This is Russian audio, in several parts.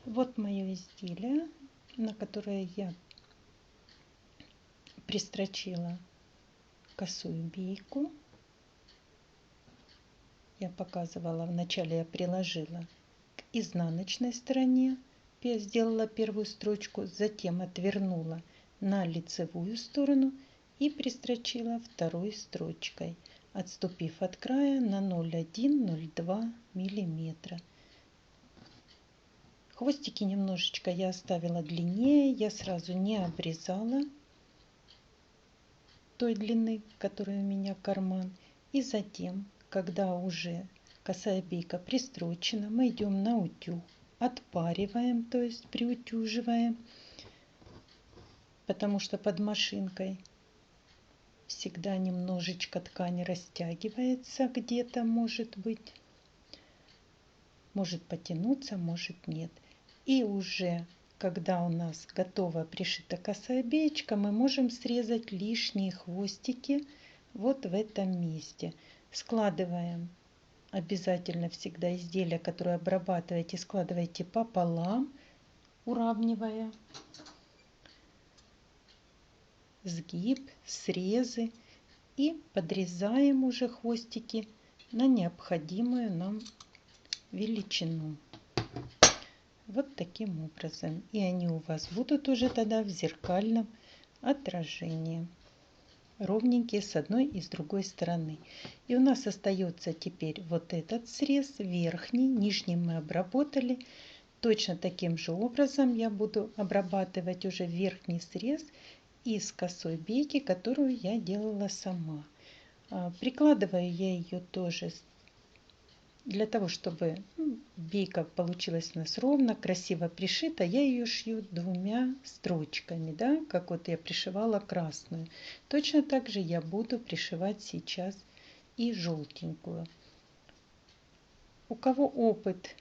Вот мое изделие, на которое я пристрочила косую бейку. Я показывала, вначале я приложила к изнаночной стороне, сделала первую строчку, затем отвернула на лицевую сторону и пристрочила второй строчкой, отступив от края на 0,1-0,2 миллиметра. Хвостики немножечко я оставила длиннее, я сразу не обрезала той длины, которая у меня карман. И затем, когда уже косая бейка пристрочена, мы идем на утюг, отпариваем, то есть приутюживаем, потому что под машинкой всегда немножечко ткань растягивается где-то, может быть, может потянуться, может нет. И уже когда у нас готова пришита косая беечка, мы можем срезать лишние хвостики вот в этом месте. Складываем обязательно всегда изделия, которые обрабатываете, складывайте пополам, уравнивая сгиб, срезы, и подрезаем уже хвостики на необходимую нам величину. Вот таким образом. И они у вас будут уже тогда в зеркальном отражении. Ровненькие с одной и с другой стороны. И у нас остается теперь вот этот срез верхний. Нижний мы обработали. Точно таким же образом я буду обрабатывать уже верхний срез из косой бейки, которую я делала сама. Прикладываю я ее тоже для того, чтобы бейка получилась у нас ровно, красиво пришита. Я ее шью двумя строчками, да, как вот я пришивала красную. Точно так же я буду пришивать сейчас и желтенькую. У кого опыт,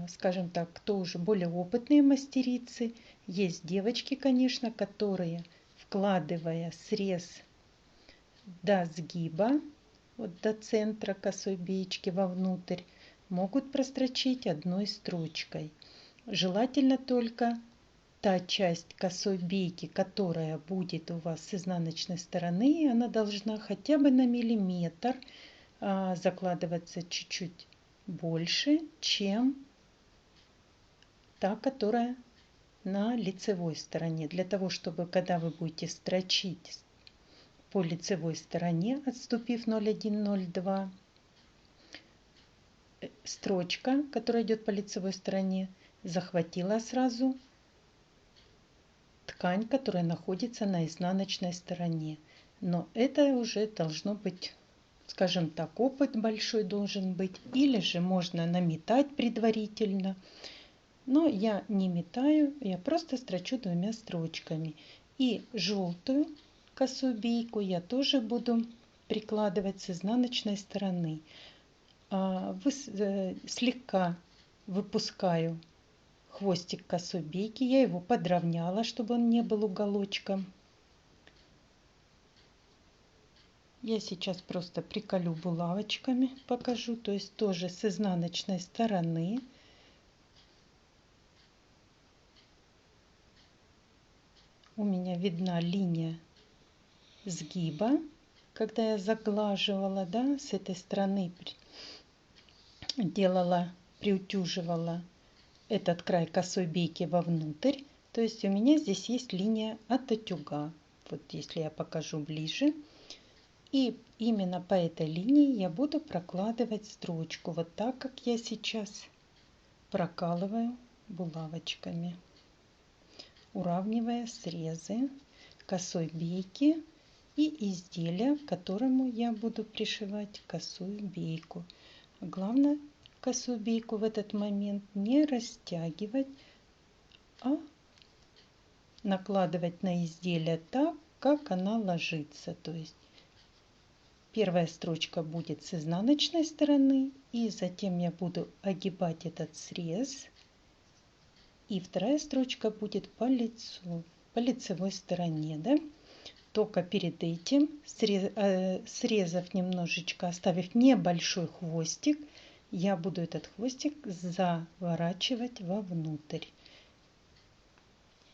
скажем так, кто уже более опытные мастерицы, есть девочки, конечно, которые, вкладывая срез до сгиба, вот до центра косой беечки вовнутрь, могут прострочить одной строчкой. Желательно только та часть косой бейки, которая будет у вас с изнаночной стороны, она должна хотя бы на миллиметр закладываться чуть-чуть больше, чем та, которая на лицевой стороне. Для того, чтобы когда вы будете строчить по лицевой стороне, отступив 0,1-0,2, строчка, которая идет по лицевой стороне, захватила сразу ткань, которая находится на изнаночной стороне. Но это уже должно быть, скажем так, опыт большой должен быть. Или же можно наметать предварительно. Но я не метаю, я просто строчу двумя строчками. И желтую косую бейку я тоже буду прикладывать с изнаночной стороны. Слегка выпускаю хвостик косой бейки. Я его подровняла, чтобы он не был уголочком. Я сейчас просто приколю булавочками, покажу. То есть тоже с изнаночной стороны. У меня видна линия сгиба, когда я заглаживала, да, с этой стороны делала, приутюживала этот край косой бейки вовнутрь. То есть у меня здесь есть линия от утюга. Вот если я покажу ближе. И именно по этой линии я буду прокладывать строчку. Вот так, как я сейчас прокалываю булавочками, уравнивая срезы косой бейки и изделия, к которому я буду пришивать косую бейку. Главное, косую бейку в этот момент не растягивать, а накладывать на изделие так, как она ложится. То есть первая строчка будет с изнаночной стороны, и затем я буду огибать этот срез. И вторая строчка будет по лицу, по лицевой стороне, да? Только перед этим, срезав немножечко, оставив небольшой хвостик, я буду этот хвостик заворачивать вовнутрь,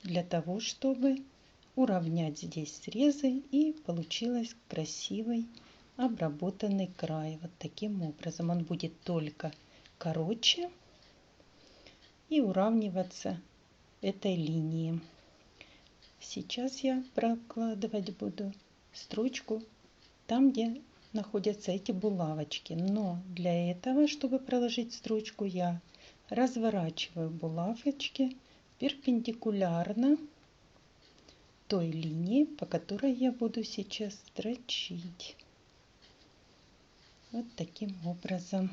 для того, чтобы уравнять здесь срезы и получилось красивый обработанный край. Вот таким образом он будет только короче и уравниваться этой линии. Сейчас я прокладывать буду строчку там, где находятся эти булавочки. Но для этого, чтобы проложить строчку, я разворачиваю булавочки перпендикулярно той линии, по которой я буду сейчас строчить. Вот таким образом.